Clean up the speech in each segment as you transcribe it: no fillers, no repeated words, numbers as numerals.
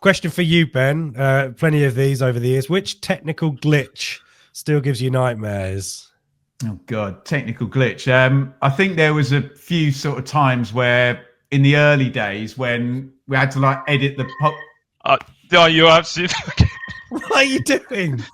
Question for you, Ben. Plenty of these over the years. Which technical glitch still gives you nightmares? Oh God, technical glitch. I think there was a few sort of times where in the early days when we had to like edit the you're absolutely. What are you doing?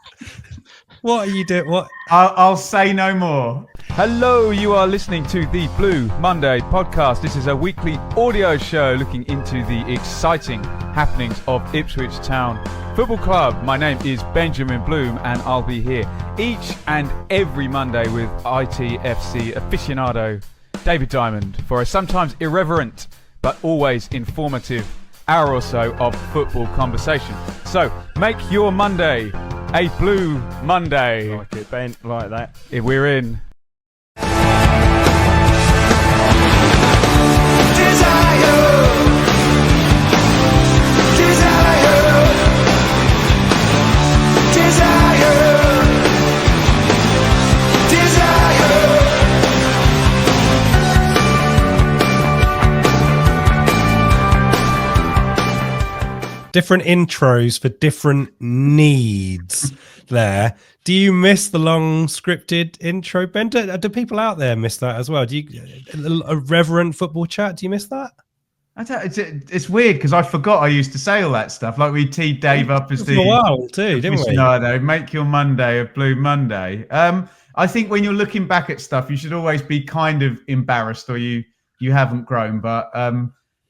What are you doing? What? I'll say no more. Hello, you are listening to the Blue Monday podcast. This is a weekly audio show looking into the exciting happenings of Ipswich Town Football Club. My name is Benjamin Bloom and I'll be here each and every Monday with ITFC aficionado David Diamond for a sometimes irreverent but always informative hour or so of football conversation. So make your Monday a Blue Monday. Like it, Ben, like that. If we're in. Different intros for different needs there. Do you miss the long scripted intro, Ben? Do people out there miss that as well? Do you a reverent football chat? Do you miss that? It's weird because I forgot I used to say all that stuff. Like we teed Dave up as the while too, didn't we? No, make your Monday a Blue Monday. I think when you're looking back at stuff, you should always be kind of embarrassed or you haven't grown. But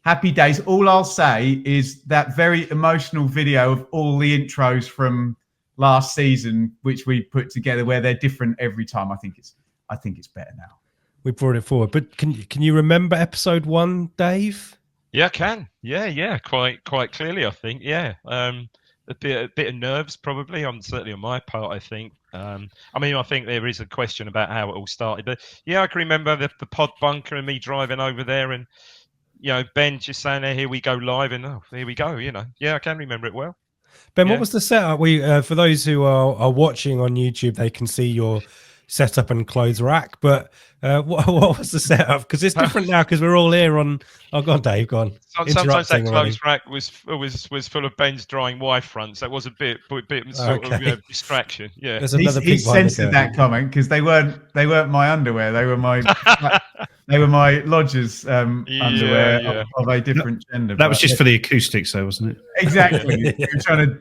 happy days. All I'll say is that very emotional video of all the intros from last season, which we put together, where they're different every time. I think it's better now. We brought it forward, but can you remember episode 1, Dave? Yeah, I can. Yeah, quite clearly. I think. Yeah, a bit of nerves probably. Certainly on my part. I think. I think there is a question about how it all started, but yeah, I can remember the pod bunker and me driving over there and. Ben just saying, "Here we go live," and here we go. Yeah, I can remember it well. Ben, what was the setup? For those who are watching on YouTube, they can see your setup and clothes rack. But what was the setup? Because it's different now because we're all here on. Oh, go on, Dave. Go on. Sometimes that clothes rack was full of Ben's drying wife fronts. That was a bit sort of distraction. Yeah, he censored that comment because they weren't my underwear. They were my. They were my lodger's underwear of a different gender. That was just for the acoustics, though, wasn't it? Exactly. We're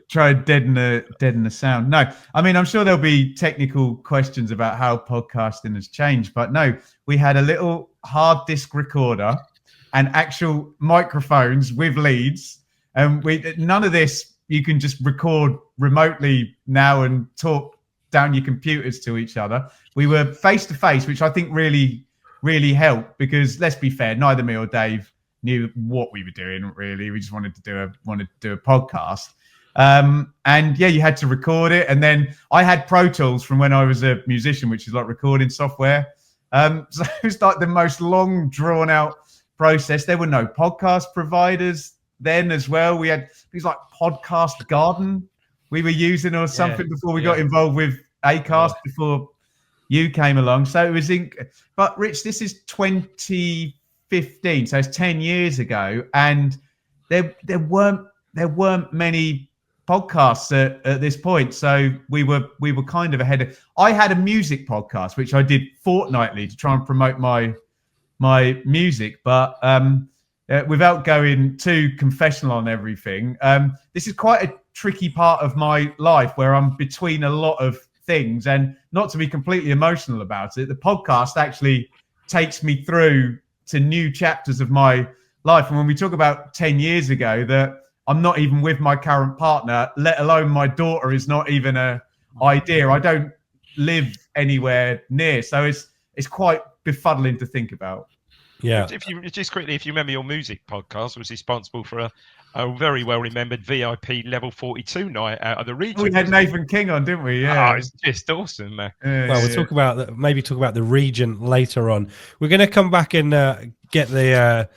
trying to deaden the sound. No, I'm sure there'll be technical questions about how podcasting has changed, but no, we had a little hard disk recorder and actual microphones with leads, and none of this you can just record remotely now and talk down your computers to each other. We were face to face, which I think really helped because let's be fair, neither me or Dave knew what we were doing really. We just wanted to do a podcast. And yeah, you had to record it. And then I had Pro Tools from when I was a musician, which is like recording software. So it was like the most long drawn out process. There were no podcast providers then as well. We had things like Podcast Garden we were using or something before we got involved with Acast before you came along. So it was but Rich, this is 2015, so it's 10 years ago, and there weren't many podcasts at this point. So we were kind of ahead of. I had a music podcast which I did fortnightly to try and promote my music, but without going too confessional on everything, this is quite a tricky part of my life where I'm between a lot of things, and not to be completely emotional about it, the podcast actually takes me through to new chapters of my life. And when we talk about 10 years ago, that I'm not even with my current partner, let alone my daughter is not even an idea. I don't live anywhere near, so it's quite befuddling to think about. Yeah. If you remember, your music podcast was responsible for a very well remembered VIP level 42 night out of the region. We had Nathan King on, didn't we? Yeah, it's just awesome, man. Well, we'll talk about that. Maybe talk about the region later on. We're going to come back and get the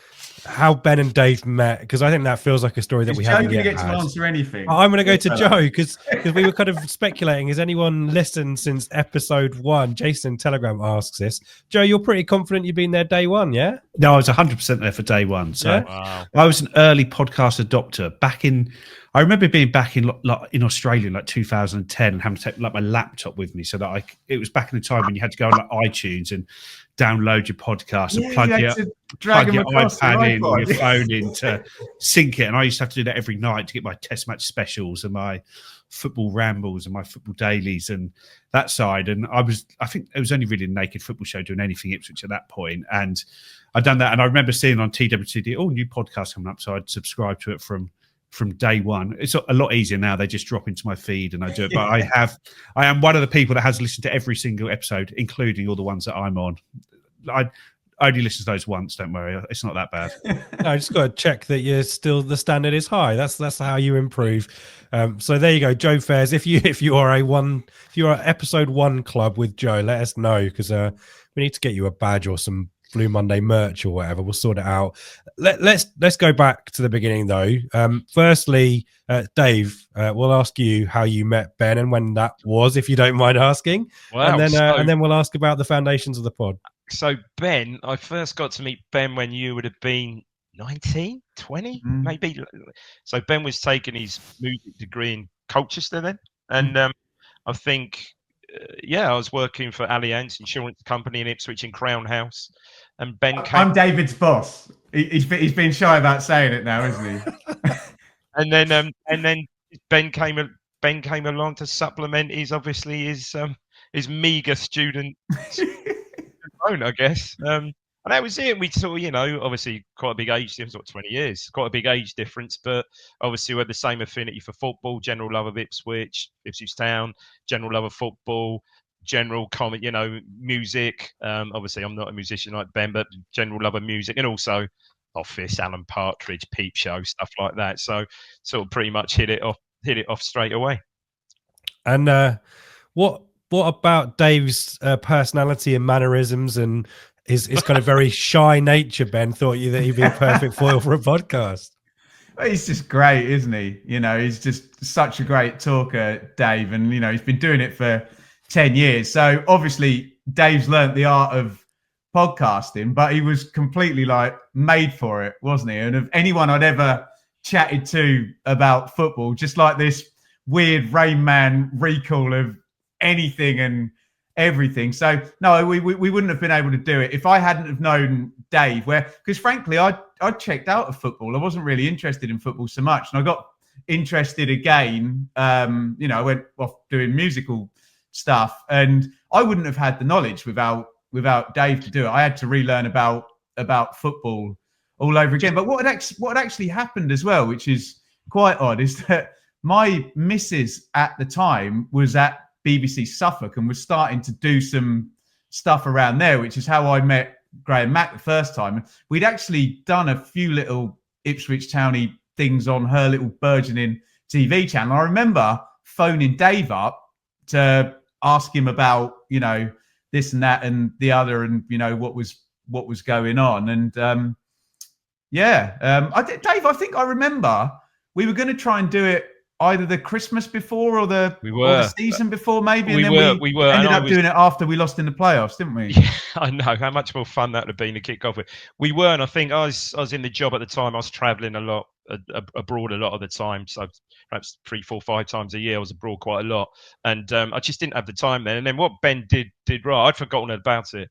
how Ben and Dave met, because I think that feels like a story that we haven't yet get to answer anything. I'm going to go to Joe because we were kind of speculating. Has anyone listened since episode 1? Jason Telegram asks this. Joe, you're pretty confident you've been there day 1, yeah? No, I was 100% there for day 1. So I was an early podcast adopter back in, I remember being back in in Australia in like 2010 and having to take like my laptop with me so that it was back in the time when you had to go on like iTunes and download your podcast and Yeah, you had to drag plug them your across iPad in or iPod. your phone in to sync it. And I used to have to do that every night to get my test match specials and my football rambles and my football dailies and that side. And I think it was only really a Naked Football Show doing anything Ipswich at that point. And I'd done that. And I remember seeing on TWTD, new podcast coming up. So I'd subscribe to it from day one. It's a lot easier now. They just drop into my feed and I do it. But I am one of the people that has listened to every single episode, including all the ones that I'm on. I only listen to those once. Don't worry, it's not that bad. I just got to check that you're still the standard is high. That's how you improve. So there you go, Joe Fairs. If you are episode 1 club with Joe, let us know because we need to get you a badge or some Blue Monday merch or whatever. We'll sort it out. Let's go back to the beginning though. Firstly, Dave, we'll ask you how you met Ben and when that was, if you don't mind asking. Wow, and then we'll ask about the foundations of the pod. So Ben, I first got to meet Ben when you would have been 19, 20, maybe. So Ben was taking his music degree in Colchester then, and I think, I was working for Allianz Insurance Company in Ipswich in Crown House, and Ben came. I'm David's boss. He's been shy about saying it now, isn't he? and then Ben came along to supplement his meager student loan, I guess. And that was it. We saw, obviously quite a big age difference, 20 years, quite a big age difference, but obviously we had the same affinity for football, general love of Ipswich Town, general love of football, general comment, music. Obviously I'm not a musician like Ben, but general love of music, and also Office, Alan Partridge, Peep Show, stuff like that. So sort of pretty much hit it off straight away. And what about Dave's personality and mannerisms and his kind of very shy nature, Ben, thought you that he'd be a perfect foil for a podcast? Well, he's just great, isn't he? He's just such a great talker, Dave. And, he's been doing it for 10 years. So obviously Dave's learnt the art of podcasting, but he was completely made for it, wasn't he? And of anyone I'd ever chatted to about football, just like this weird Rain Man recall of anything and everything. So no, we wouldn't have been able to do it if I hadn't have known Dave. Because frankly, I checked out of football. I wasn't really interested in football so much, and I got interested again. I went off doing musical stuff, and I wouldn't have had the knowledge without Dave to do it. I had to relearn about football all over again. But what had actually happened as well, which is quite odd, is that my missus at the time was at BBC Suffolk and was starting to do some stuff around there, which is how I met Graham Mack the first time. We'd actually done a few little Ipswich Towny things on her little burgeoning TV channel. I remember phoning Dave up to ask him about, this and that and the other, and what was going on. And Dave, I think I remember we were going to try and do it either the Christmas before or the season before, maybe. And then we ended up doing it after we lost in the playoffs, didn't we? Yeah, I know. How much more fun that would have been to kick off with. We were, and I think I was in the job at the time. I was travelling a lot, abroad a lot of the time. So perhaps 3, 4, 5 times a year, I was abroad quite a lot. And I just didn't have the time then. And then what Ben did right, I'd forgotten about it.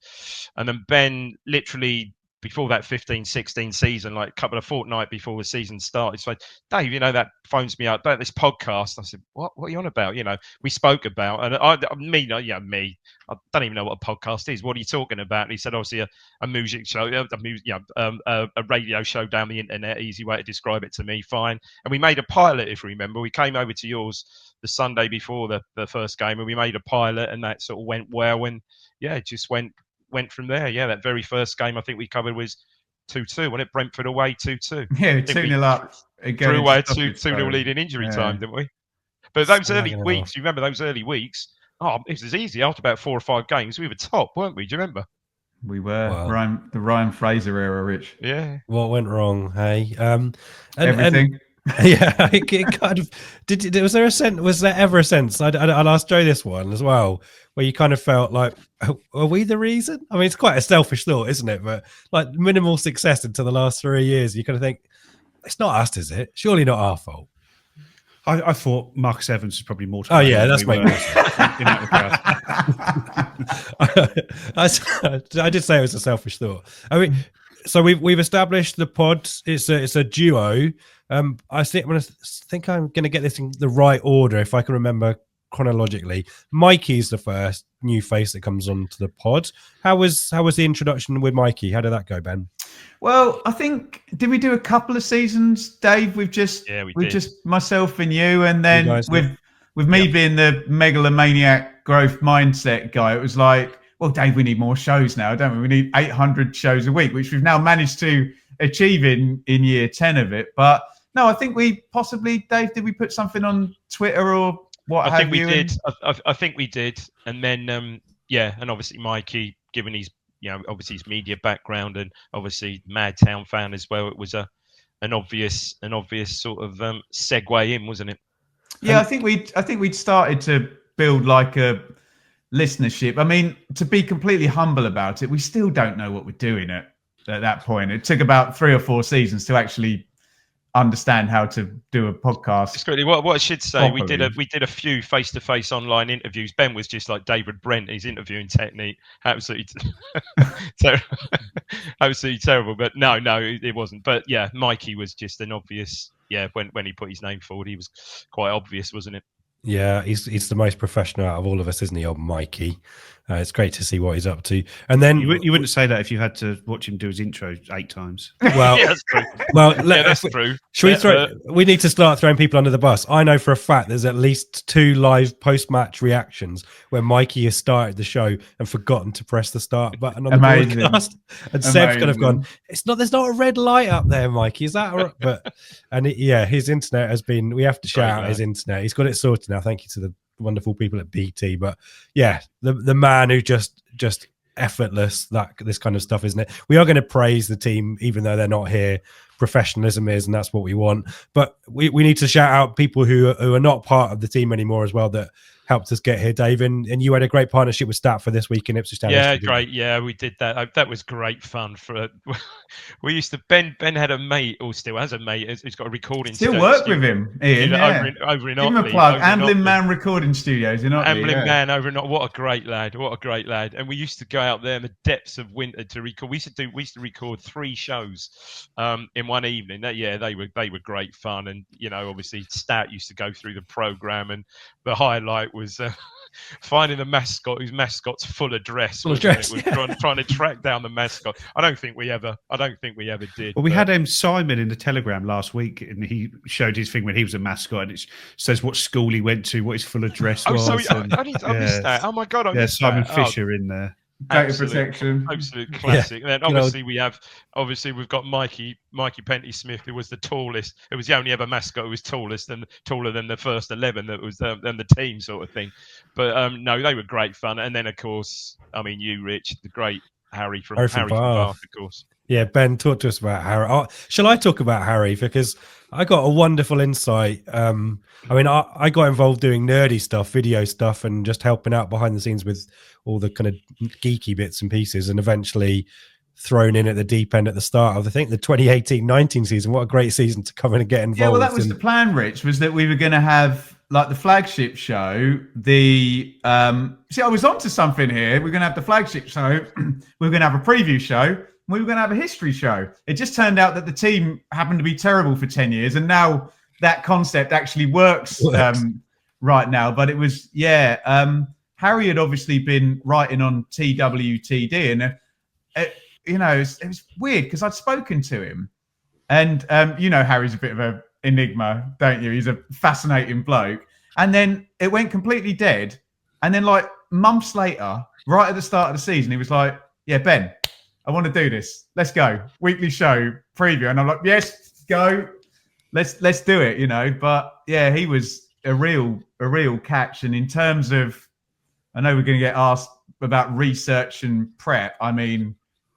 And then Ben literally, before that 15-16 season, like a couple of fortnight before the season started, so Dave, that phones me up about this podcast. I said, what are you on about? We spoke about, and I don't even know what a podcast is. What are you talking about? And he said, obviously a music show, a radio show down the internet, easy way to describe it to me, fine. And we made a pilot, if you remember. We came over to yours the Sunday before the first game, and we made a pilot, and that sort of went well, and it just went from there. That very first game I think we covered was 2-2, wasn't it? Brentford away 2-2. Yeah, 2-0 up. Drew away 2-0 lead in injury time, didn't we? But those early weeks, you remember those early weeks? Oh, it was easy. After about 4 or 5 games, we were top, weren't we? Do you remember? We were. Wow. The Ryan Fraser era, Rich. Yeah. What went wrong? Hey, everything. Yeah, it kind of did. Was there a sense? Was there ever a sense? I'll ask Joe this one as well, where you kind of felt like, are we the reason? I mean, it's quite a selfish thought, isn't it? But like minimal success until the last 3 years, you kind of think it's not us, is it? Surely not our fault. I thought Marcus Evans was probably more. Oh, yeah, that's my in I did say it was a selfish thought. I mean, so we've established the pod. It's a duo. I think I'm going to get this in the right order if I can remember chronologically. Mikey's the first new face that comes onto the pod. How was the introduction with Mikey? How did that go, Ben? Well, I think did we do a couple of seasons, Dave? We've just myself and you, and then with me being the megalomaniac growth mindset guy, it was like, well, Dave, we need more shows now, don't we? We need 800 shows a week, which we've now managed to achieve in year 10 of it. But no, I think we possibly, Dave, did we put something on Twitter or what? I think we did. I think we did, and then and obviously Mikey, given his obviously his media background and obviously Madtown fan as well, it was an obvious sort of segue in, wasn't it? Yeah, I think we'd started to build like a listenership. I mean, to be completely humble about it, we still don't know what we're doing at that point. It took about 3 or 4 seasons to actually understand how to do a podcast. It's what I should say, we did a few face-to-face online interviews. Ben was just like David Brent, his interviewing technique, absolutely absolutely terrible. But no, it wasn't. But yeah, Mikey was just an obvious. Yeah, when he put his name forward, he was quite obvious, wasn't it? Yeah, he's the most professional out of all of us, isn't he, old Mikey? It's great to see what he's up to. And then you wouldn't say that if you had to watch him do his intro 8 times. Well, yeah, that's true. Well, that's true. We need to start throwing people under the bus. I know for a fact there's at least 2 live post-match reactions where Mikey has started the show and forgotten to press the start button on the broadcast, and Seb's kind of gone, there's not a red light up there, Mikey. Is that right? But his internet has been. We have to shout out his internet. He's got it sorted now. Thank you to the wonderful people at BT. But yeah, the man who just effortless, that this kind of stuff, isn't it? We are going to praise the team even though they're not here. Professionalism is, and that's what we want. But we need to shout out people who are not part of the team anymore as well that helped us get here, Dave. And you had a great partnership with Stat for this week in Ipswich Town. Yeah, great. Yeah, we did that. That was great fun. We used to Ben had a mate, or still has a mate, who's got a recording. Still work with him, Ian. Over in Give him a plug. Ambling Man Recording Studios in Otley. Ambling Man over in Otley. What a great lad! And we used to go out there in the depths of winter to record. We used to record 3 shows in one evening. They were great fun. And obviously Stat used to go through the program, and the highlight was finding the mascot whose mascot's full address. Trying to track down the mascot. I don't think we ever did. Well, we had Simon in the Telegram last week, and he showed his thing when he was a mascot, and it says what school he went to, what his full address was. Sorry, I missed that. Oh my god, I missed Simon that. Fisher in there. Data protection, absolute classic. And then obviously we've got Mikey Penty Smith, who was the tallest. It was the only ever mascot who was taller than the first 11 that was than the team sort of thing. But no, they were great fun. And then of course, I mean, you, Rich, the great Harry from Bath, of course. Yeah, Ben, talk to us about Harry. Shall I talk about Harry? Because I got a wonderful insight. I mean, I got involved doing nerdy stuff, video stuff, and just helping out behind the scenes with all the kind of geeky bits and pieces, and eventually thrown in at the deep end at the start of, I think, the 2018-19 season. What a great season to come in and get involved. Yeah, well, that was the plan, Rich, was that we were going to have like the flagship show. I was onto something here. We're going to have the flagship show. We're going to have a preview show. We were going to have a history show. It just turned out that the team happened to be terrible for 10 years. And now that concept actually works right now. But it was, Harry had obviously been writing on TWTD. And, it was weird because I'd spoken to him. And, Harry's a bit of an enigma, don't you? He's a fascinating bloke. And then it went completely dead. And then like months later, right at the start of the season, he was like, yeah, Ben, I want to do this. Let's go. Weekly show preview. And I'm like, yes, go. Let's do it, But yeah, he was a real catch. And in terms of, I know we're going to get asked about research and prep. I mean,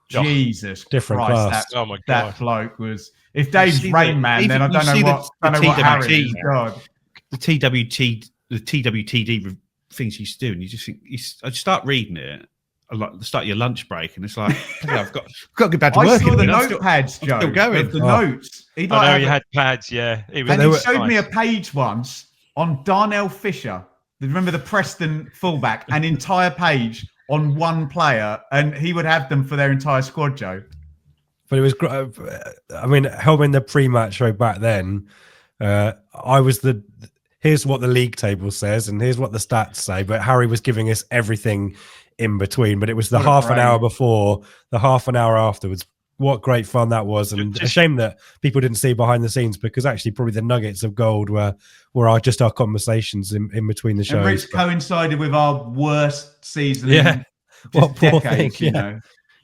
Jesus different Christ, class. That bloke was. If Dave's Rain Man, then I don't know what Harry is. God. The TWTD things he used to do, and you just think, I start reading it. the start of your lunch break, and it's like, okay, I've got to get back to I work. saw the I'm still notepads, Joe. still going. The Oh. notes. He'd I like know have he a- had pads. Yeah, it was and he nice. showed me a page once on Darnell Fisher. Remember the Preston fullback? An entire page on one player, and he would have them for their entire squad, Joe. But it was great. I mean, helping the pre-match show back then, I was here's what the league table says and here's what the stats say, but Harry was giving us everything in between. But it was the What a half an brain. hour before, the half an hour afterwards. What great fun that was, and a shame that people didn't see behind the scenes, because actually probably the nuggets of gold were just our conversations in between the shows. And Rich coincided with our worst season Yeah. in What just poor decades, thing, you yeah. know.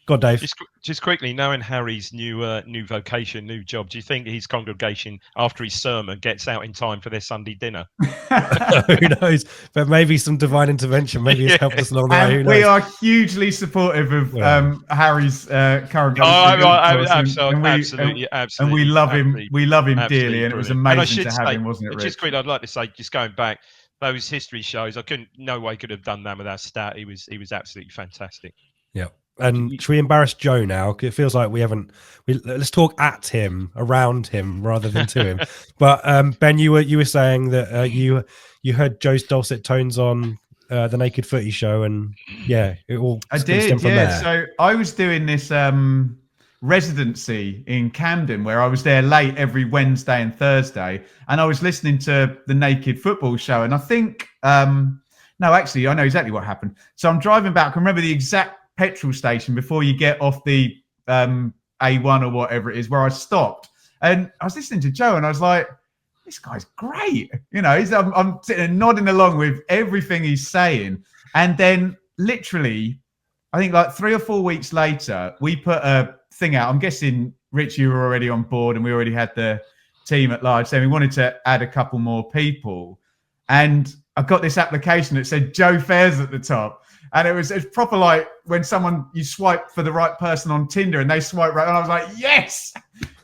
God, Dave. Just quickly, knowing Harry's new vocation, new job, do you think his congregation, after his sermon, gets out in time for their Sunday dinner? Who knows? But maybe some divine intervention. Maybe it's helped us along the way. Who And knows? we are hugely supportive of Harry's current. Absolutely. And we love him. Absolutely. We love him Absolutely dearly, and it was brilliant. And I amazing should to have say, him, wasn't it, Rich? just quickly, I'd like to say, just going back, those history shows, no way could have done that without Stat. He was absolutely fantastic. Yeah. And should we embarrass Joe now? 'Cause it feels like let's talk at him, around him, rather than to him. But Ben, you were saying that you heard Joe's dulcet tones on the Naked Footy show, and yeah, it all I stemmed did, from yeah. there. So I was doing this residency in Camden, where I was there late every Wednesday and Thursday, and I was listening to the Naked Football show. And I think, no, actually, I know exactly what happened. So I'm driving back. I remember the exact petrol station before you get off the A1 or whatever it is, where I stopped, and I was listening to Joe, and I was like, this guy's great. You know, I'm sitting and nodding along with everything he's saying. And then literally, I think like 3 or 4 weeks later, we put a thing out. I'm guessing, Rich, you were already on board, and we already had the team at large, saying we wanted to add a couple more people. And I got this application that said Joe Fairs at the top. And it was proper like when you swipe for the right person on Tinder and they swipe right. And I was like, yes,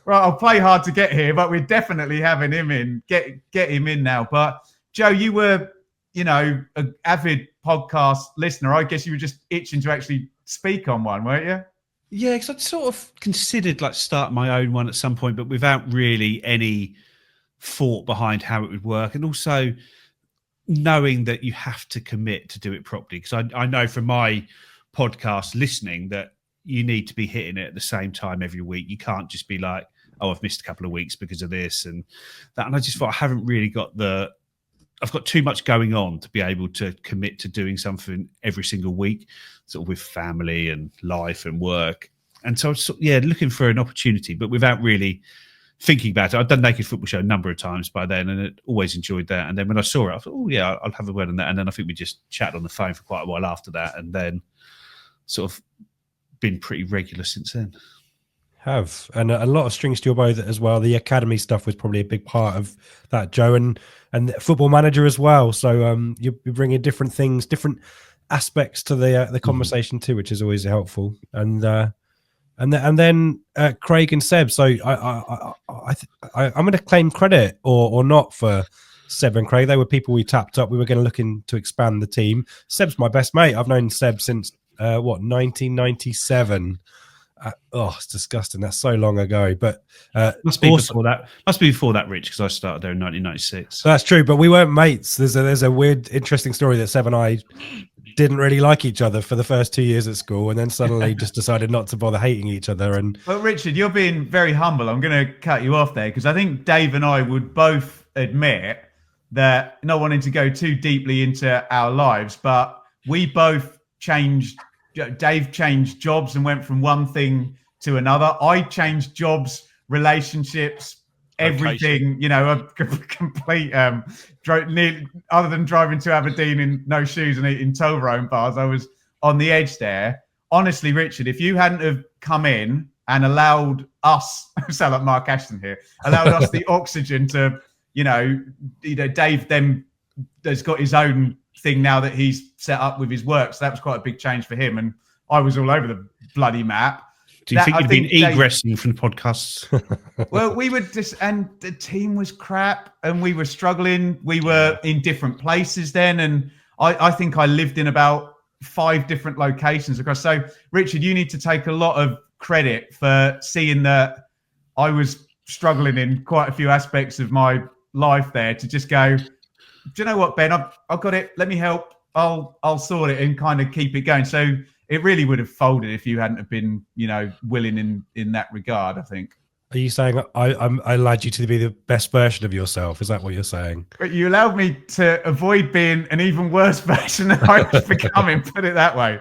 right, I'll play hard to get here, but we're definitely having him in. Get him in now. But Joe, you were, an avid podcast listener. I guess you were just itching to actually speak on one, weren't you? Yeah, because I'd sort of considered starting my own one at some point, but without really any thought behind how it would work. And also knowing that you have to commit to do it properly, because I know from my podcast listening that you need to be hitting it at the same time every week. You can't just be like, oh, I've missed a couple of weeks because of this and that. And I just thought I haven't really I've got too much going on to be able to commit to doing something every single week, sort of with family and life and work. And so I was, looking for an opportunity, but without really thinking about it. I'd done Naked Football Show a number of times by then, and I'd always enjoyed that. And then when I saw it, I thought, oh yeah, I'll have a word on that. And then I think we just chatted on the phone for quite a while after that, and then sort of been pretty regular since then. And a lot of strings to your bow as well. The academy stuff was probably a big part of that, Joe, and Football Manager as well. So you're bringing different things, different aspects to the conversation too, which is always helpful. And then Craig and Seb. So I'm going to claim credit or not for Seb and Craig. They were people we tapped up. We were going to look to expand the team. Seb's my best mate. I've known Seb since 1997. It's disgusting. That's so long ago. But must be before that. Must be before that, Rich, because I started there in 1996. That's true, but we weren't mates. There's a weird, interesting story that Seb and I didn't really like each other for the first 2 years at school, and then suddenly just decided not to bother hating each other. And well, Richard, you're being very humble. I'm going to cut you off there because I think Dave and I would both admit that, not wanting to go too deeply into our lives, but we both changed. Dave changed jobs and went from one thing to another. I changed jobs, relationships, everything. A complete. Other than driving to Aberdeen in no shoes and eating Toblerone bars, I was on the edge there. Honestly, Richard, if you hadn't have come in and allowed us, I sound like Mark Ashton here, allowed us the oxygen to, Dave then has got his own thing now that he's set up with his work. So that was quite a big change for him. And I was all over the bloody map. Do you think you've been egressing from the podcasts? Well, we were and the team was crap and we were struggling. We were in different places then. And I think I lived in about 5 different locations across. So, Richard, you need to take a lot of credit for seeing that I was struggling in quite a few aspects of my life there to just go, do you know what, Ben? I've got it. Let me help. I'll sort it and kind of keep it going. So it really would have folded if you hadn't have been, willing in that regard, I think. Are you saying I allowed you to be the best version of yourself? Is that what you're saying? But you allowed me to avoid being an even worse version than I was becoming, put it that way.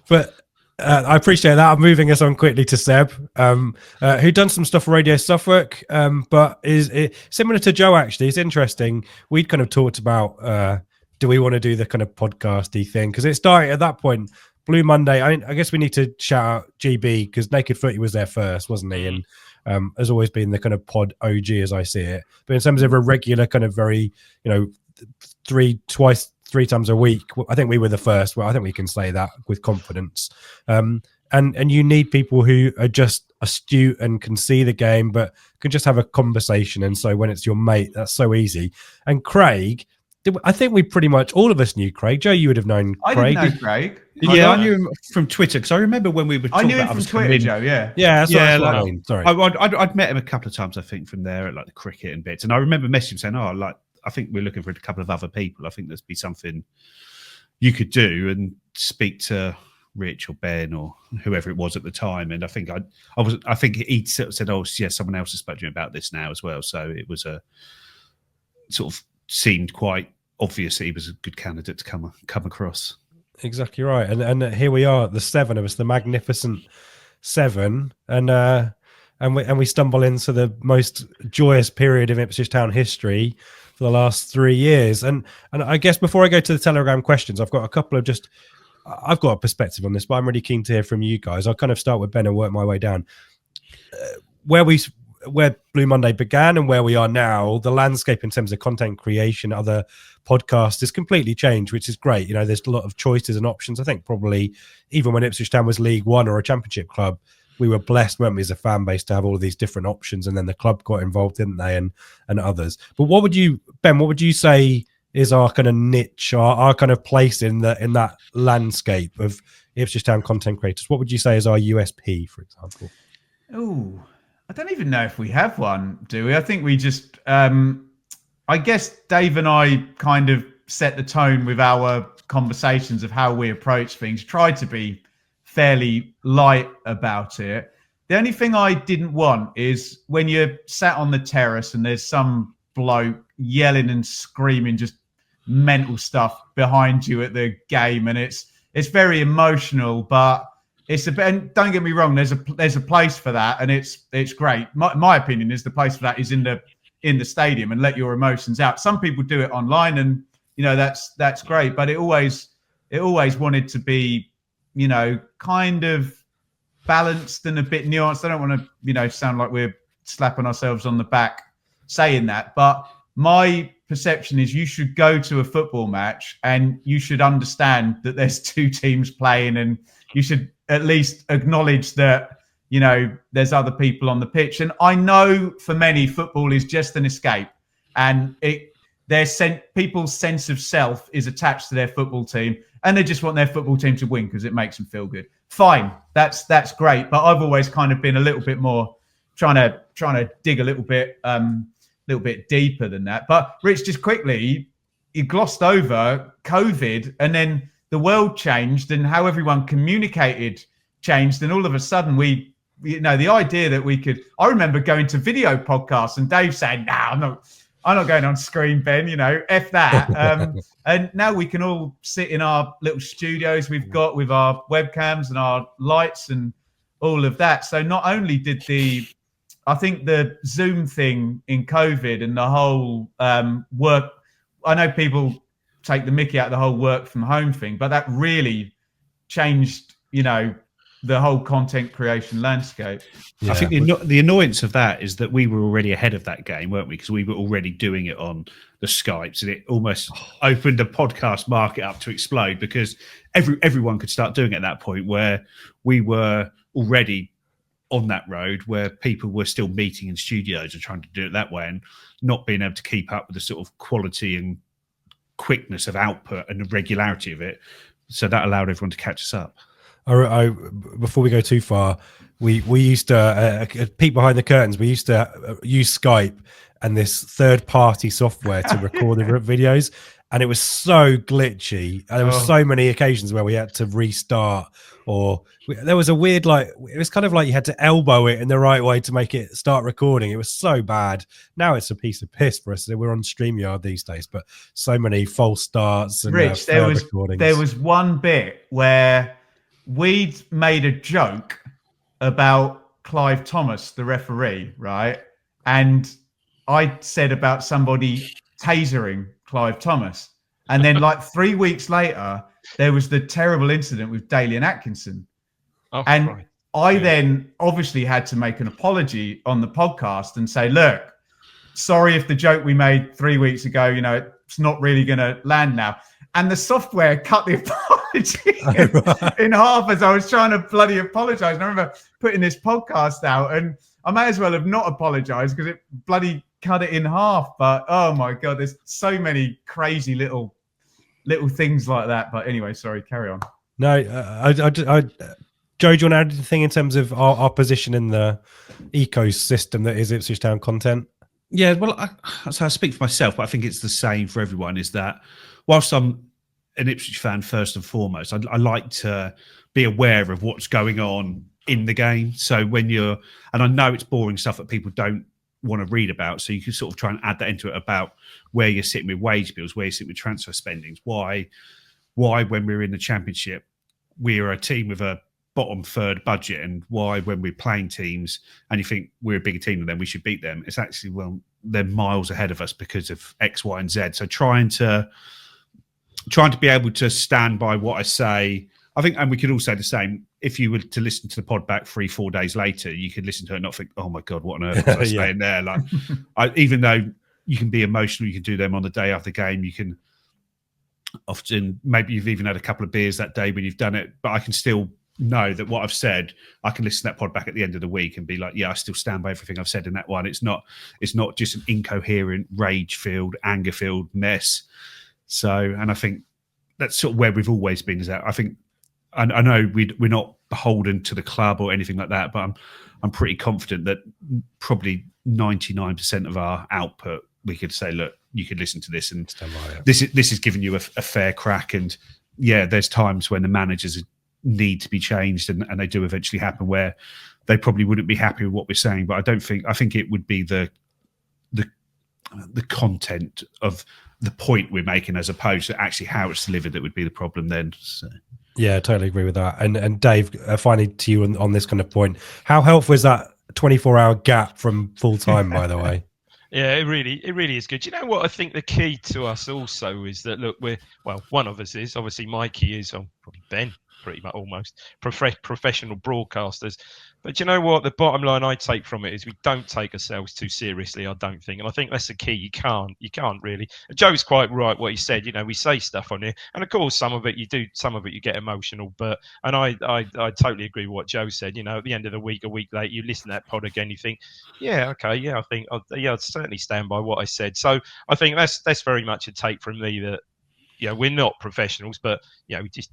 But I appreciate that. I'm moving us on quickly to Seb, who done some stuff for Radio Suffolk, but is similar to Joe, actually. It's interesting. We'd kind of talked about, do we want to do the kind of podcasty thing? Because it started at that point, Blue Monday. I guess we need to shout out GB because Naked Footy was there first, wasn't he? And has always been the kind of pod OG as I see it. But in terms of a regular kind of very, three times a week, I think we were the first. Well, I think we can say that with confidence. And you need people who are just astute and can see the game, but can just have a conversation. And so when it's your mate, that's so easy. And Craig, I think we pretty much all of us knew Craig. Joe, you would have known Craig. I didn't know Craig. Yeah, I knew him from Twitter because I remember when we were talking about him from Twitter, Joe. Yeah, that's what I mean. Sorry, I'd met him a couple of times, I think, from there at like the cricket and bits. And I remember messaging him saying, I think we're looking for a couple of other people. I think there'd be something you could do and speak to Rich or Ben or whoever it was at the time. And I think I think he sort of said, "Oh, yeah, someone else has spoken to me about this now as well." So it was a sort of seemed quite obvious that he was a good candidate to come across. Exactly right. And here we are, the 7 of us, the magnificent 7, and we stumble into the most joyous period of Ipswich Town history for the last 3 years. And I guess before I go to the Telegram questions, I've got a couple of I've got a perspective on this, but I'm really keen to hear from you guys. I'll kind of start with Ben and work my way down. Where Blue Monday began and where we are now, the landscape in terms of content creation, other podcasts has completely changed, which is great. There's a lot of choices and options. I think probably even when Ipswich Town was League One or a Championship club, we were blessed, weren't we, as a fan base to have all of these different options, and then the club got involved, didn't they, and others. But Ben, what would you say is our kind of niche, our kind of place in that landscape of Ipswich Town content creators? What would you say is our USP, for example? Oh, I don't even know if we have one, do we? I think we just, I guess Dave and I kind of set the tone with our conversations of how we approach things, tried to be fairly light about it. The only thing I didn't want is when you're sat on the terrace and there's some bloke yelling and screaming just mental stuff behind you at the game, and it's very emotional, but it's and don't get me wrong, there's a place for that, and it's great. My opinion is the place for that is in the stadium, and let your emotions out. Some people do it online, and that's great, but it always wanted to be kind of balanced and a bit nuanced. I don't want to sound like we're slapping ourselves on the back saying that, but my perception is you should go to a football match and you should understand that there's 2 teams playing, and you should at least acknowledge that there's other people on the pitch. And I know for many, football is just an escape, and people's sense of self is attached to their football team, and they just want their football team to win because it makes them feel good. Fine, that's great, but I've always kind of been a little bit more trying to dig a little bit deeper than that. But Rich, just quickly, you glossed over COVID, and then the world changed and how everyone communicated changed, and all of a sudden the idea that we could. I remember going to video podcasts and Dave saying, "Nah, I'm not going on screen, Ben. F that." And now we can all sit in our little studios we've got with our webcams and our lights and all of that. So not only did I think the Zoom thing in COVID and the whole work, I know people take the mickey out of the whole work from home thing, but that really changed, the whole content creation landscape. Yeah. I think the annoyance of that is that we were already ahead of that game, weren't we? Because we were already doing it on the Skypes, and it almost opened the podcast market up to explode because everyone could start doing it at that point, where we were already on that road where people were still meeting in studios and trying to do it that way, and not being able to keep up with the sort of quality and quickness of output and the regularity of it So that allowed everyone to catch us up. Before we go too far, we used to peek behind the curtains. We used to use Skype and this third-party software to record the videos, and it was so glitchy. And there were so many occasions where we had to restart, there was a weird, it was kind of like you had to elbow it in the right way to make it start recording. It was so bad. Now it's a piece of piss for us. We're on StreamYard these days, but so many false starts and Rich, recordings. There was one bit where we'd made a joke about Clive Thomas, the referee, right? And I said about somebody tasering Clive Thomas. And then 3 weeks later, there was the terrible incident with Dalian Atkinson. Oh, and right. I then obviously had to make an apology on the podcast and say, look, sorry if the joke we made 3 weeks ago, it's not really going to land now. And the software cut the apology in half as I was trying to bloody apologize. And I remember putting this podcast out, and I may as well have not apologized because it bloody cut it in half. But oh my God, there's so many crazy little things like that. But anyway, sorry, carry on. No, Joe, do you want to add anything in terms of our position in the ecosystem that is Ipswich Town content? Yeah, well, I speak for myself, but I think it's the same for everyone, is that whilst I'm an Ipswich fan first and foremost, I like to be aware of what's going on in the game. So and I know it's boring stuff that people don't want to read about, so you can sort of try and add that into it about where you're sitting with wage bills, where you're sitting with transfer spendings, why when we're in the Championship, we're a team with a bottom third budget, and why when we're playing teams and you think we're a bigger team than them, we should beat them. It's actually, well, they're miles ahead of us because of X, Y, and Z. So trying to be able to stand by what I say, I think, and we could all say the same. If you were to listen to the pod back 3-4 days later, you could listen to it and not think, oh my God, what on earth was I saying there? Even though you can be emotional, you can do them on the day after the game. You can often, maybe you've even had a couple of beers that day when you've done it, but I can still know that what I've said, I can listen to that pod back at the end of the week and be like, yeah, I still stand by everything I've said in that one. It's not just an incoherent, rage-filled, anger-filled mess. So, and I think that's sort of where we've always been. Is that I think I know we're not beholden to the club or anything like that, but I'm pretty confident that probably 99% of our output, we could say, look, you could listen to this, and this is giving you a fair crack. And yeah, there's times when the managers need to be changed, and they do eventually happen where they probably wouldn't be happy with what we're saying. But I think it would be the content of the point we're making as opposed to actually how it's delivered that would be the problem then. So. Yeah, totally agree with that. And Dave, finally to you on this kind of point, how helpful is that 24-hour gap from full time, by the way? Yeah, it really is good. You know what? I think the key to us also is that, look, one of us is, obviously Mikey is, probably Ben, pretty much almost, professional broadcasters. But you know what? The bottom line I take from it is we don't take ourselves too seriously, I don't think. And I think that's the key. You can't really. And Joe's quite right what he said. We say stuff on here. And of course, some of it you do, some of it you get emotional. And I totally agree with what Joe said. At the end of the week, a week later, you listen to that pod again, you think, yeah, okay, yeah, I think, I'd certainly stand by what I said. So I think that's very much a take from me that, we're not professionals, but we just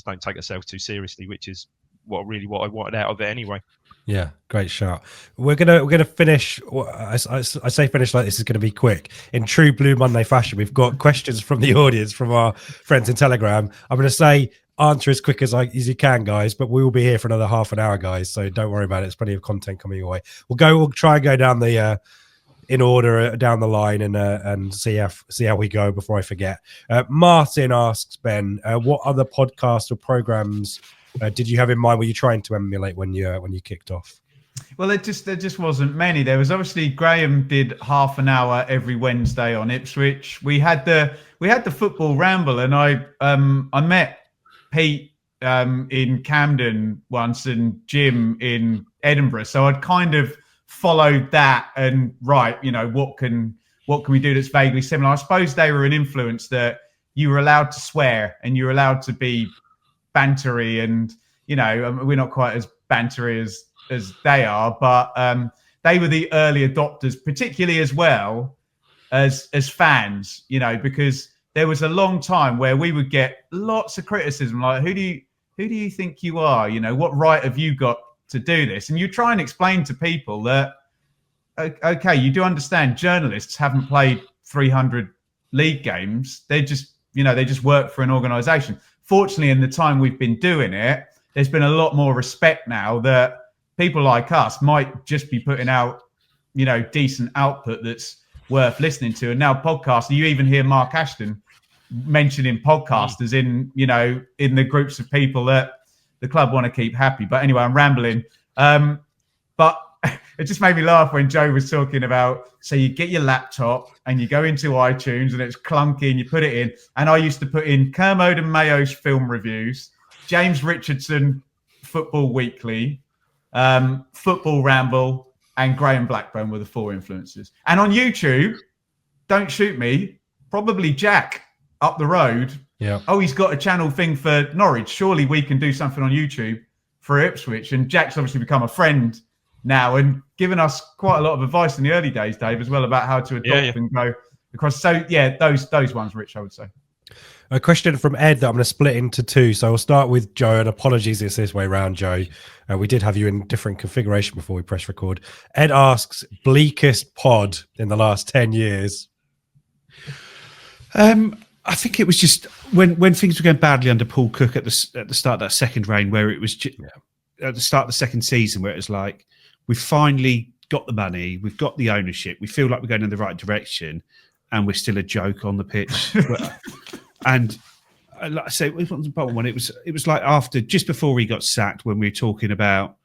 don't take ourselves too seriously, which is what I wanted out of it anyway. Yeah, great shout. We're gonna finish. I say finish like this is gonna be quick. In true Blue Monday fashion, we've got questions from the audience, from our friends in Telegram. I'm gonna say answer as quick as you can, guys. But we will be here for another half an hour, guys. So don't worry about it. There's plenty of content coming your way. We'll try and go down the in order down the line and see how we go before I forget. Martin asks Ben, what other podcasts or programs did you have in mind? Were you trying to emulate when you kicked off? Well, there just wasn't many. There was obviously Graham did half an hour every Wednesday on Ipswich. We had the football ramble, and I met Pete in Camden once and Jim in Edinburgh. So I'd kind of followed that and what can we do that's vaguely similar? I suppose they were an influence that you were allowed to swear and you were allowed to be bantery, and we're not quite as bantery as they are, but they were the early adopters, particularly as well as fans, because there was a long time where we would get lots of criticism, like, who do you think you are? You know, what right have you got to do this? And you try and explain to people that, okay, you do understand journalists haven't played 300 league games. They just work for an organisation. Fortunately, in the time we've been doing it, there's been a lot more respect now that people like us might just be putting out, you know, decent output that's worth listening to. And now podcasts, you even hear Mark Ashton mentioning podcasters in, you know, in the groups of people that the club want to keep happy. But anyway, I'm rambling. But it just made me laugh when Joe was talking about, so you get your laptop and you go into iTunes and it's clunky and you put it in. And I used to put in Kermode and Mayo's film reviews, James Richardson Football Weekly, Football Ramble, and Graham Blackburn were the 4 influencers. And on YouTube, don't shoot me, probably Jack up the road. Yeah. Oh, he's got a channel thing for Norwich. Surely we can do something on YouTube for Ipswich. And Jack's obviously become a friend now and given us quite a lot of advice in the early days, Dave, as well, about how to adopt and go across. So yeah, those ones, Rich, I would say. A question from Ed that I'm going to split into 2. So we'll start with Joe, and apologies it's this way around, Joe. We did have you in different configuration before we press record. Ed asks, bleakest pod in the last 10 years? I think it was just when things were going badly under Paul Cook at the start of that second reign, where it was at the start of the second season, where it was like, we've finally got the money, we've got the ownership, we feel like we're going in the right direction, and we're still a joke on the pitch. And like I say, it wasn't the bottom one. It was like just before he got sacked, when we were talking about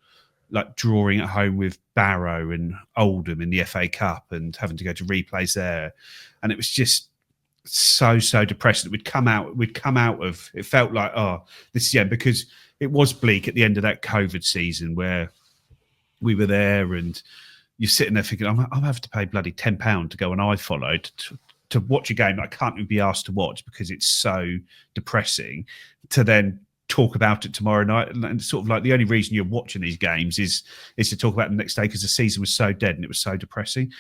like drawing at home with Barrow and Oldham in the FA Cup and having to go to replays there, and it was just so depressing. We'd come out of it, felt like, oh, this is because it was bleak at the end of that COVID season where we were there and you're sitting there thinking, I'm having to pay bloody £10 to go on iFollow to watch a game that I can't even be asked to watch because it's so depressing, to then talk about it tomorrow night. And sort of like the only reason you're watching these games is to talk about it the next day because the season was so dead and it was so depressing.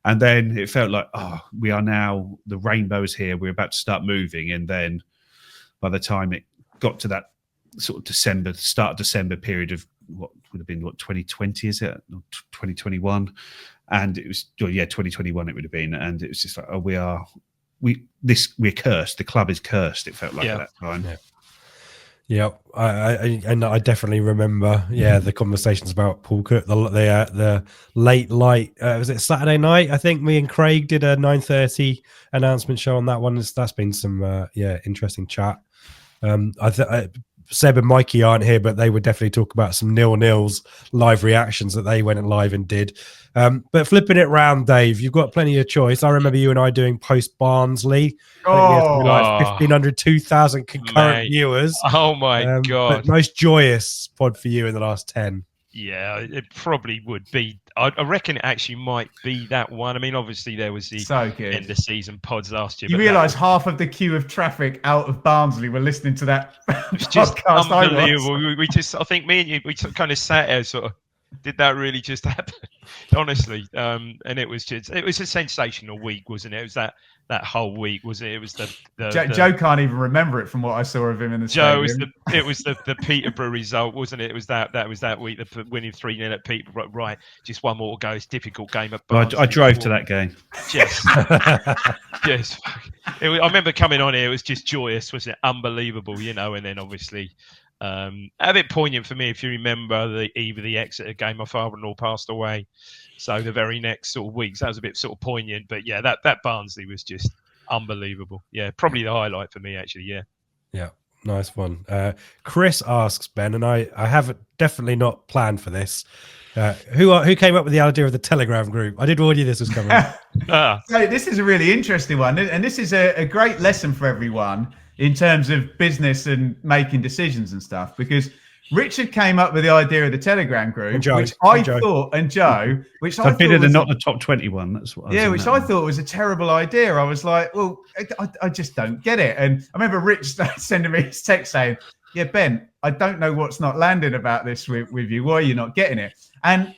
And then it felt like, oh, we are now, the rainbow is here, we're about to start moving. And then by the time it got to that sort of start of December period of what would have been 2020, is it? Or 2021. And it was 2021 it would have been. And it was just like, oh, we're cursed. The club is cursed, it felt like at that time. Yeah, I definitely remember. Yeah, the conversations about Paul Cook, the late light. Was it Saturday night? I think me and Craig did a 9:30 announcement show on that one. That's been some interesting chat. Seb and Mikey aren't here, but they would definitely talk about some 0-0s live reactions that they went live and did. But flipping it round, Dave, you've got plenty of choice. I remember you and I doing post Barnsley. I think we had like 1,500, 2,000 concurrent viewers. Oh my God. But most joyous pod for you in the last 10. Yeah, it probably would be. I reckon it actually might be that one. I mean, obviously there was the end of season pods last year. You realise half of the queue of traffic out of Barnsley were listening to that. It was just unbelievable. I think me and you, we kind of sat there sort of, did that really just happen? Honestly. And it was a sensational week, wasn't it? It was that whole week, wasn't it? It was Joe can't even remember it from what I saw of him in the stadium. It was the Peterborough result, wasn't it? It was that week, the winning 3-0 at Peterborough. Right, just one more to go. It's a difficult game at Barnsley. I drove to that game. Yes. Yes. I remember coming on here, it was just joyous, wasn't it? Unbelievable, you know, and then obviously a bit poignant for me, if you remember the Exeter game. My father-in-law passed away, so the very next sort of weeks, that was a bit sort of poignant. But yeah, that Barnsley was just unbelievable. Yeah, probably the highlight for me, actually. Yeah, nice one. Chris asks, Ben, and I have definitely not planned for this. Who came up with the idea of the Telegram group? I did warn you this was coming. So this is a really interesting one, and this is a great lesson for everyone in terms of business and making decisions and stuff, because Richard came up with the idea of the Telegram group, which I thought, and Joe, which I thought was not the top 21. That's what. Which I thought was a terrible idea. I was like, well, I just don't get it. And I remember Rich sending me his text saying, "Yeah, Ben, I don't know what's not landing about this with you. Why are you not getting it?" And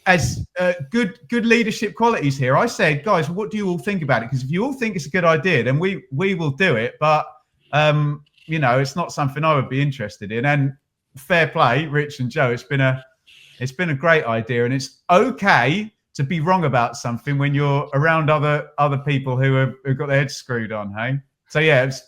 as good leadership qualities here. I said, guys, what do you all think about it? Because if you all think it's a good idea, then we will do it. But it's not something I would be interested in. And fair play, Rich and Joe. It's been a great idea, and it's okay to be wrong about something when you're around other people who've got their heads screwed on. Hey, so yeah, it's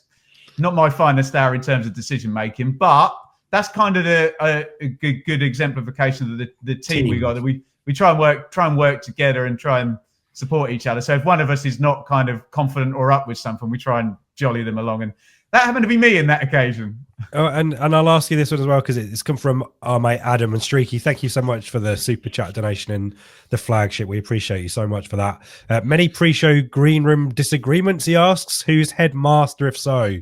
not my finest hour in terms of decision making, but that's kind of a good exemplification of the team we got. That we try and work together and try and support each other. So if one of us is not kind of confident or up with something, we try and jolly them along, and that happened to be me in that occasion. Oh, and I'll ask you this one as well, because it's come from our mate Adam and Streaky. Thank you so much for the super chat donation and the flagship. We appreciate you so much for that. Many pre-show green room disagreements, he asks. Who's headmaster if so?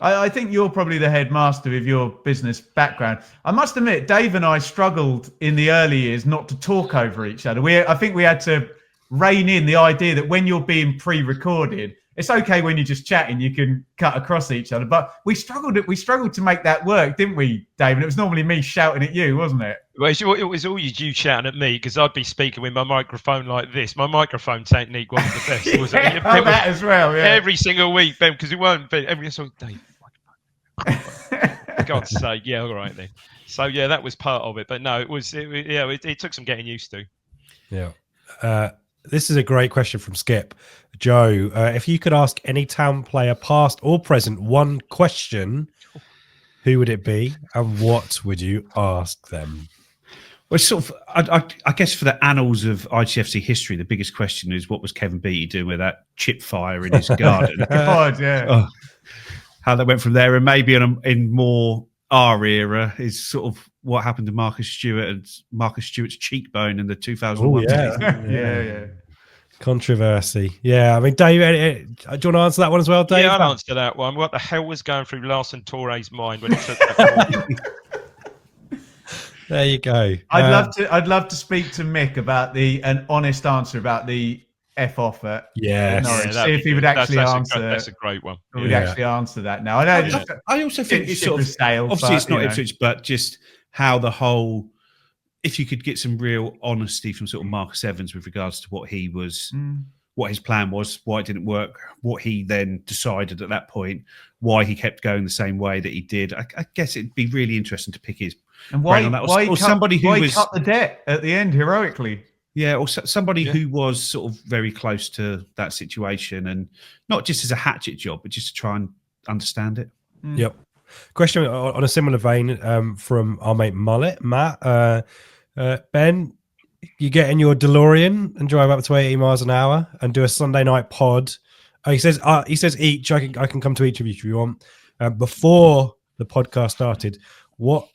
I think you're probably the headmaster with your business background. I must admit, Dave and I struggled in the early years not to talk over each other. I think we had to rein in the idea that when you're being pre-recorded, it's okay when you're just chatting, you can cut across each other. But we struggled to make that work, didn't we, Dave? And it was normally me shouting at you, wasn't it? Well, it was always you shouting at me because I'd be speaking with my microphone like this. My microphone technique wasn't the best, was it? Oh, that as well, yeah. Every single week, Ben, because it weren't. Every single Dave. For God's sake, yeah, all right then. So yeah, that was part of it. But no, it took some getting used to. Yeah. This is a great question from Skip. Joe, if you could ask any town player, past or present, one question, who would it be and what would you ask them? Well, sort of, I guess for the annals of ITFC history, the biggest question is what was Kevin Beattie doing with that chip fire in his garden? God, yeah. Oh, how that went from there, and maybe in more our era is sort of what happened to Marcus Stewart and Marcus Stewart's cheekbone in the 2001. Yeah. Controversy. Yeah, I mean, Dave, do you want to answer that one as well, Dave? Yeah, I'll answer that one. What the hell was going through Larson Torre's mind when he took that? There you go. I'd love to speak to Mick about an honest answer about the F off at Norwich. See if he would actually answer. That's a great one. He would actually answer that now. I know. I also think it's sort of stale, obviously it's not Ipswich, but just how the whole. If you could get some real honesty from sort of Marcus Evans with regards to what he was, what his plan was, why it didn't work, what he then decided at that point, why he kept going the same way that he did. I guess it'd be really interesting to pick his and why on that. Why cut the debt at the end heroically. Yeah, or somebody who was sort of very close to that situation, and not just as a hatchet job, but just to try and understand it. Yep. Question on a similar vein from our mate Matt. Ben, you get in your DeLorean and drive up to 80 miles an hour and do a Sunday night pod. He says each. I can come to each of you if you want. Before the podcast started, what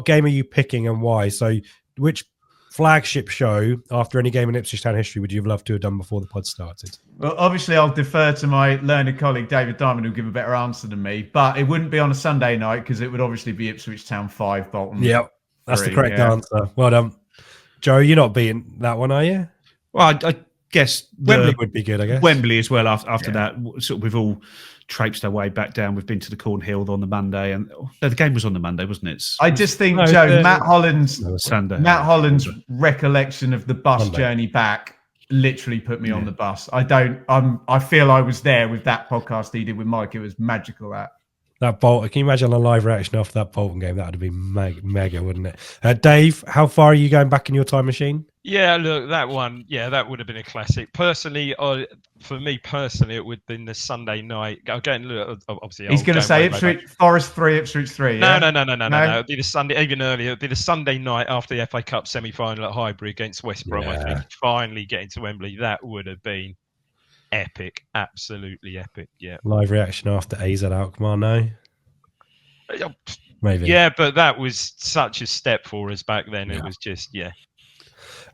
game are you picking and why? So, which flagship show after any game in Ipswich Town history would you have loved to have done before the pod started? Well, obviously, I'll defer to my learned colleague David Diamond, who'll give a better answer than me. But it wouldn't be on a Sunday night because it would obviously be Ipswich Town 5, Bolton. Yep, that's the correct answer. Well done, Joe. You're not beating that one, are you? Well, I guess Wembley would be good. I guess Wembley as well. After that, sort of we've all traipsed our way back down. We've been to the Cornhill on the Monday, and the game was on the Monday, wasn't it? I just think, Joe, Matt Holland's Sunday. Matt Holland's recollection of the bus journey back literally put me on the bus. I feel I was there with that podcast he did with Mike. It was magical. That Bolton. Can you imagine a live reaction after that Bolton game? That would have been mega, wouldn't it? Dave, how far are you going back in your time machine? Yeah, look, that one. Yeah, that would have been a classic. Personally, for me personally, it would have been the Sunday night. Again, look, obviously, he's going to say Ipswich Forest 3, Ipswich 3. Yeah? No. It'd be the Sunday, even earlier. It'd be the Sunday night after the FA Cup semi-final at Highbury against West Brom. I think finally getting to Wembley, that would have been epic, absolutely epic. Yeah. Live reaction after AZ Alkmaar, no? Maybe. Yeah, but that was such a step for us back then. It was just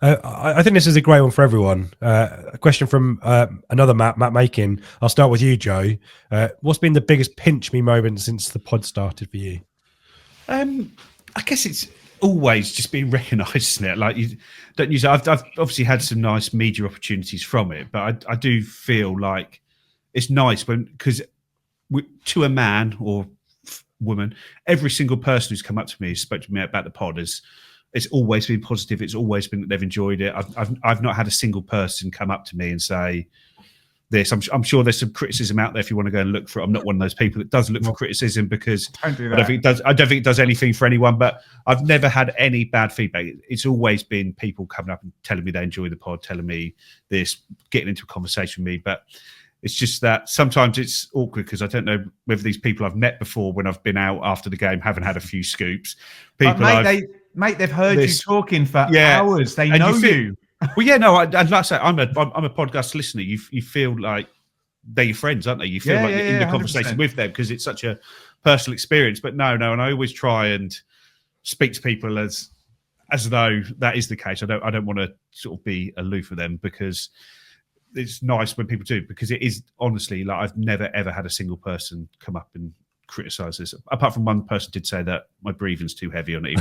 I think this is a great one for everyone. A question from another Matt Makin. I'll start with you, Joe. What's been the biggest pinch me moment since the pod started for you? I guess it's always just being recognised, isn't it? Like you don't use it. I've obviously had some nice media opportunities from it, but I do feel like it's nice because to a man or woman, every single person who's come up to me, spoke to me about the pod has it's always been positive. It's always been that they've enjoyed it. I've not had a single person come up to me and say this. I'm sure there's some criticism out there if you want to go and look for it. I'm not one of those people that does look for criticism, because Don't do I don't think it does anything for anyone. But I've never had any bad feedback. It's always been people coming up and telling me they enjoy the pod, telling me this, getting into a conversation with me. But it's just that sometimes it's awkward, because I don't know whether these people I've met before when I've been out after the game, haven't had a few scoops. People, mate, they've heard you talking for hours. They know you. Well, yeah, no, and like I say, I'm a podcast listener. You feel like they're your friends, aren't they? You feel like you're in the conversation 100%. With them, because it's such a personal experience. But no, and I always try and speak to people as though that is the case. I don't want to sort of be aloof with them, because it's nice when people do, because it is honestly, like, I've never ever had a single person come up and criticize this, apart from one person did say that my breathing's too heavy on it.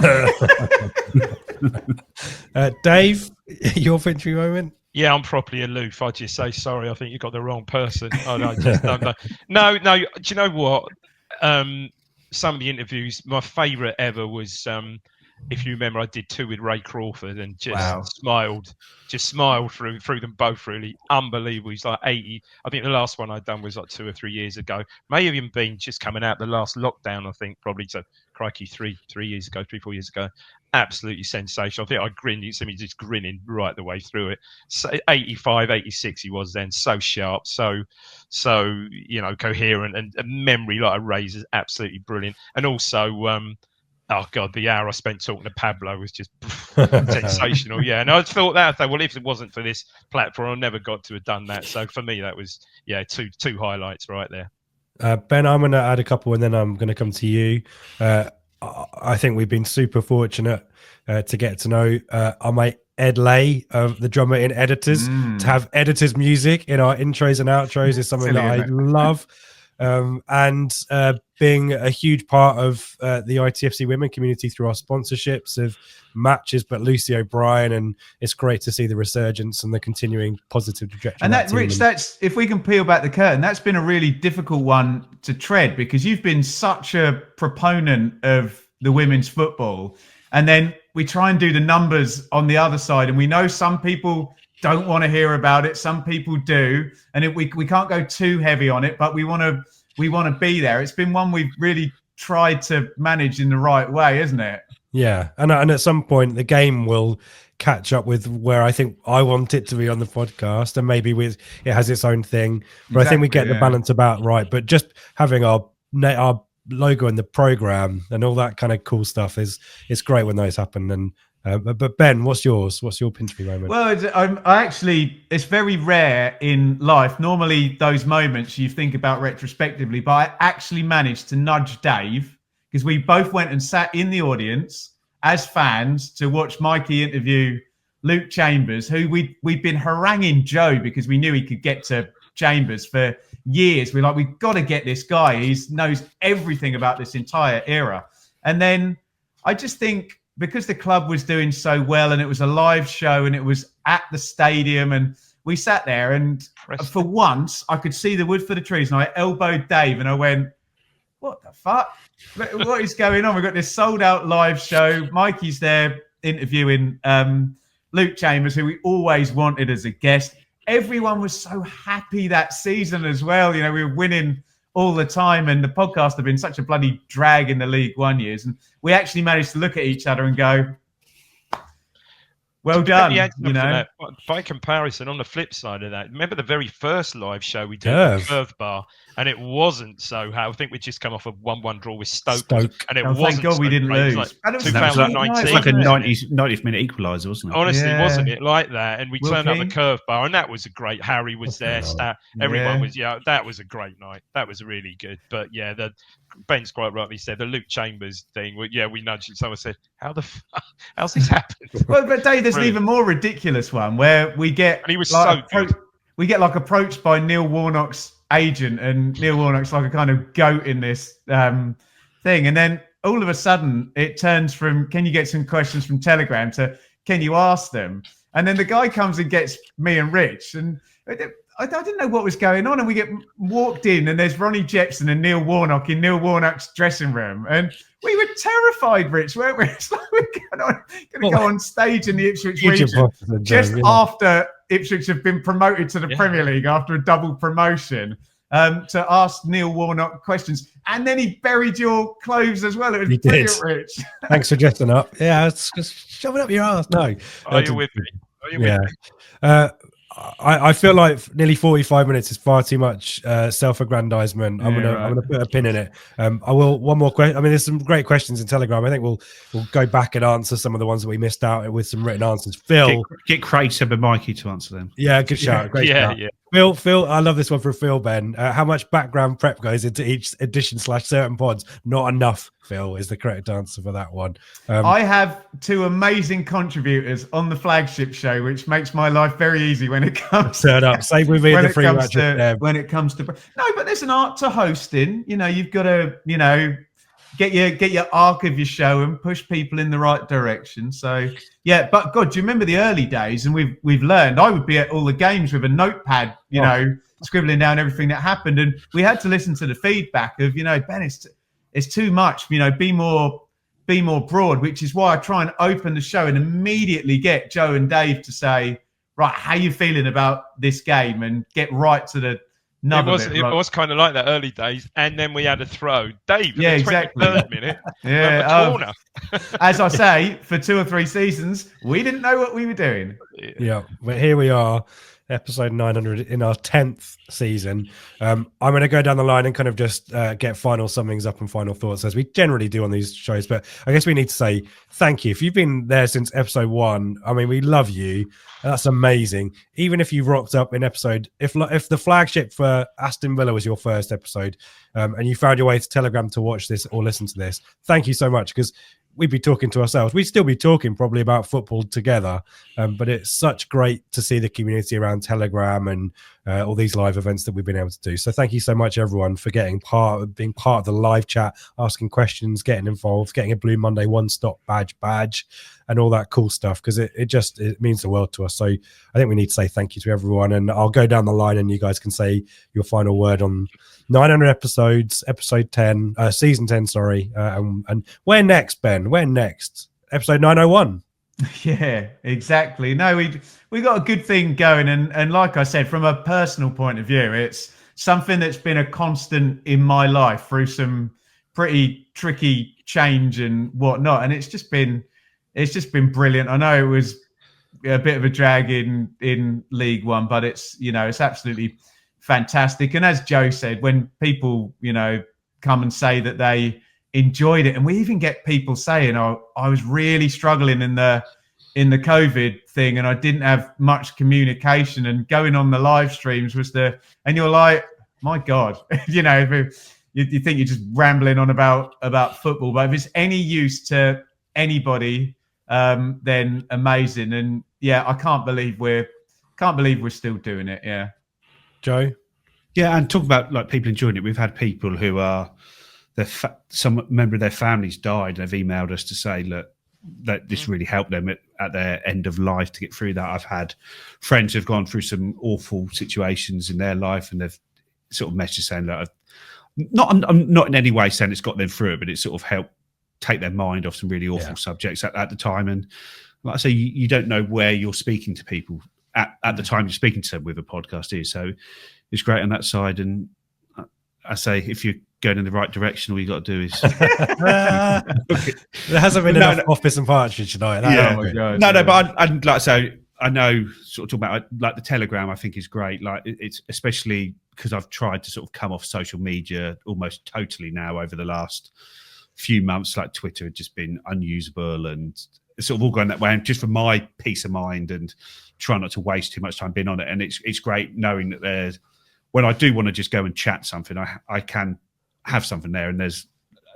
Dave, your victory moment? Yeah, I'm properly aloof. I just say sorry. I think you got the wrong person. Oh, no, I just don't know. No. Do you know what? Some of the interviews, my favourite ever was, if you remember, I did 2 with Ray Crawford, and just smiled through them both. Really unbelievable. He's like 80. I think the last one I'd done was like 2 or 3 years ago. May have even been just coming out the last lockdown. I think probably, so crikey, 3 years ago, 3-4 years ago. Absolutely sensational. I think I grinned. You see me just grinning right the way through it. So 85, 86 he was then. So sharp, so coherent, and memory like a razor. Absolutely brilliant. And also, oh God, the hour I spent talking to Pablo was just sensational. Yeah, and I thought, well, if it wasn't for this platform, I never got to have done that. So for me, that was two highlights right there. Ben, I'm going to add a couple, and then I'm going to come to you. I think we've been super fortunate to get to know our mate Ed Lay, the drummer in Editors. To have Editors music in our intros and outros is something that I love. And being a huge part of the ITFC women community through our sponsorships of matches, but Lucy O'Brien, and it's great to see the resurgence and the continuing positive trajectory. And that, Rich, that's, if we can peel back the curtain, that's been a really difficult one to tread, because you've been such a proponent of the women's football, and then we try and do the numbers on the other side, and we know some people don't want to hear about it, some people do, and we can't go too heavy on it, but we want to be there. It's been one we've really tried to manage in the right way, isn't it? Yeah, and at some point the game will catch up with where I think I want it to be on the podcast, and maybe with it has its own thing. But I think we get the balance about right. But just having our logo in the program and all that kind of cool stuff it's great when those happen. And but Ben, what's yours? What's your pinch me moment? Well, it's very rare in life. Normally, those moments you think about retrospectively, but I actually managed to nudge Dave, because we both went and sat in the audience as fans to watch Mikey interview Luke Chambers, who we'd been haranguing Joe because we knew he could get to Chambers for years. We're like, we've got to get this guy. He knows everything about this entire era. And then I just think, because the club was doing so well and it was a live show and it was at the stadium, and we sat there, and for once I could see the wood for the trees, and I elbowed Dave and I went, what the fuck? What is going on? We've got this sold out live show. Mikey's there interviewing Luke Chambers, who we always wanted as a guest. Everyone was so happy that season as well. You know, we were winning all the time, and the podcast had been such a bloody drag in the League One years, and we actually managed to look at each other and go, well done. You know, by comparison, on the flip side of that, remember the very first live show we did at Curve Bar, and it wasn't so. I think we just come off a 1-1 draw with Stoke. And it wasn't. Thank God we didn't lose. Like 2019. It's like a 90th minute equaliser, wasn't it? Honestly, wasn't it like that? And we turned up at Curve Bar, and that was a great. Harry was there. Everyone was. Yeah, that was a great night. That was really good. But yeah, Ben's quite rightly said the Luke Chambers thing. We nudged it. Someone said, how's this happened? Well, but Dave, there's an even more ridiculous one where we get, and he was so good. We get like approached by Neil Warnock's agent, and Neil Warnock's like a kind of goat in this thing. And then all of a sudden it turns from, can you get some questions from Telegram, to can you ask them? And then the guy comes and gets me and Rich, and I didn't know what was going on, and we get walked in, and there's Ronnie Jepson and Neil Warnock in Neil Warnock's dressing room, and we were terrified, Rich, weren't we? It's like we're going to go on stage in the Ipswich region just after Ipswich have been promoted to the Premier League after a double promotion, to ask Neil Warnock questions, and then he buried your clothes as well. It was brilliant, Rich. Thanks for dressing up. Yeah, it's just shove it up your ass. No, are you with me? Are you with me? I feel like nearly 45 minutes is far too much self-aggrandizement. I'm gonna put a pin in it. I will one more question. I mean, there's some great questions in Telegram. I think we'll go back and answer some of the ones that we missed out with some written answers. Phil, get Craig, Seb, and Mikey to answer them. Yeah, good shout. Great shout. Yeah. Phil, I love this one for Phil, Ben. How much background prep goes into each edition / certain pods? Not enough, Phil, is the correct answer for that one. I have 2 amazing contributors on the Flagship show, which makes my life very easy when it comes turn up. Save with me in the free match. When it comes to no, but there's an art to hosting. You know, you've got to, you know, get your arc of your show and push people in the right direction. So yeah, but God, do you remember the early days? And we've learned. I would be at all the games with a notepad, you know, scribbling down everything that happened, and we had to listen to the feedback of, you know, Ben, it's too much. You know, be more broad. Which is why I try and open the show and immediately get Joe and Dave to say, right, how you feeling about this game, and get right to the. It was kind of like that early days, and then we had a throw. Dave, yeah, exactly. 23rd minute, corner. As I say, for 2 or 3 seasons, we didn't know what we were doing. Yeah, but here we are, episode 900 in our 10th season. I'm going to go down the line and kind of just get final summings up and final thoughts, as we generally do on these shows. But I guess we need to say thank you. If you've been there since episode 1, I mean, we love you. That's amazing. Even if you rocked up in episode, if the Flagship for Aston Villa was your first episode, and you found your way to Telegram to watch this or listen to this, thank you so much, because we'd be talking to ourselves. We'd still be talking probably about football together, but it's such great to see the community around Telegram and all these live events that we've been able to do. So thank you so much, everyone, for being part of the live chat, asking questions, getting involved, getting a Blue Monday one-stop badge, and all that cool stuff, because it means the world to us. So I think we need to say thank you to everyone, and I'll go down the line and you guys can say your final word on 900 episodes, episode 10, season 10, sorry. And where next, Ben? Where next? Episode 901. Yeah, exactly. No, we got a good thing going, and like I said, from a personal point of view, it's something that's been a constant in my life through some pretty tricky change and whatnot, and it's just been brilliant. I know it was a bit of a drag in League One, but it's absolutely fantastic. And as Joe said, when people come and say that they enjoyed it, and we even get people saying, I was really struggling in the COVID thing, and I didn't have much communication, and going on the live streams and you're like, my God, you think you're just rambling on about football, but if it's any use to anybody, then amazing. And yeah, I can't believe we're still doing it. Yeah, Joe. Yeah, and talk about like people enjoying it. We've had people who are some member of their families died, and have emailed us to say, look, that this really helped them at their end of life to get through that. I've had friends who've gone through some awful situations in their life, and they've sort of messaged saying, look, I'm not in any way saying it's got them through it, but it sort of helped take their mind off some really awful subjects at the time. And like I say, you don't know where you're speaking to people at the time you're speaking to them with a podcast is. So it's great on that side. And I say, if you're going in the right direction, all you got to do is there hasn't been enough office and partridge tonight. But I'd like to say, I know sort of talking about like the Telegram, I think is great. Like it's especially because I've tried to sort of come off social media almost totally now over the last few months. Like Twitter had just been unusable, and it's sort of all going that way. And just for my peace of mind and try not to waste too much time being on it. And it's great knowing that when I do want to just go and chat something, I can have something there, and there's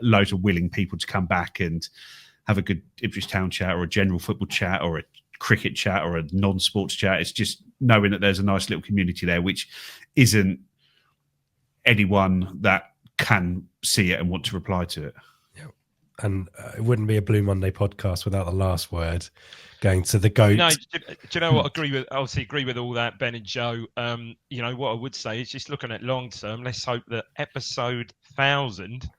loads of willing people to come back and have a good Ipswich Town chat, or a general football chat, or a cricket chat, or a non-sports chat. It's just knowing that there's a nice little community there, which isn't anyone that can see it and want to reply to it. And it wouldn't be a Blue Monday podcast without the last word going to the GOAT. No, do you know what? Agree with all that, Ben and Joe. You know what I would say is just looking at long term. Let's hope that episode 1000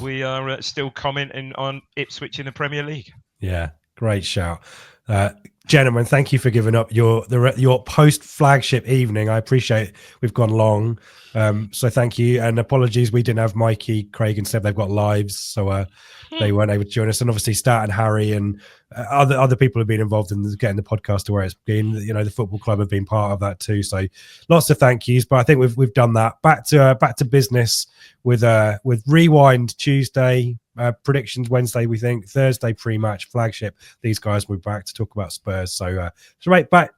we are still commenting on Ipswich in the Premier League. Yeah, great shout. Gentlemen, thank you for giving up your post flagship evening. I appreciate we've gone long. So thank you, and apologies we didn't have Mikey, Craig, and Seb. They've got lives, so they weren't able to join us. And obviously Stat and Harry and other people have been involved in getting the podcast to where it's been. You know, the football club have been part of that too. So lots of thank yous. But I think we've done that. Back to business with Rewind Tuesday. Predictions Wednesday, we think. Thursday pre-match flagship. These guys will be back to talk about Spurs. So right back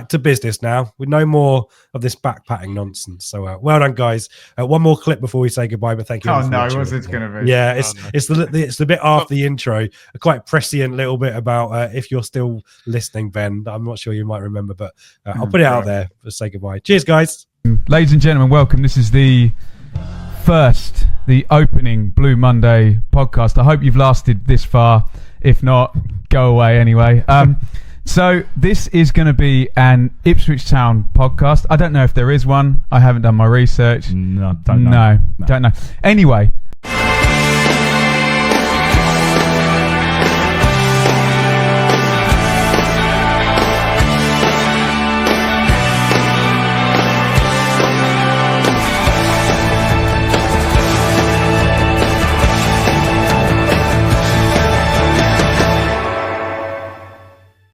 to business now with no more of this backpatting nonsense. So well done, guys. One more clip before we say goodbye. But thank you. Oh no, what's it going to be? Yeah, it's the bit after the intro, a quite prescient little bit about if you're still listening, Ben. I'm not sure you might remember, but I'll put it out there to say goodbye. Cheers, guys. Ladies and gentlemen, welcome. This is the opening Blue Monday podcast. I hope you've lasted this far. If not, go away anyway. So this is going to be an Ipswich Town podcast. I don't know if there is one. I haven't done my research. No, don't know. Don't know. Anyway,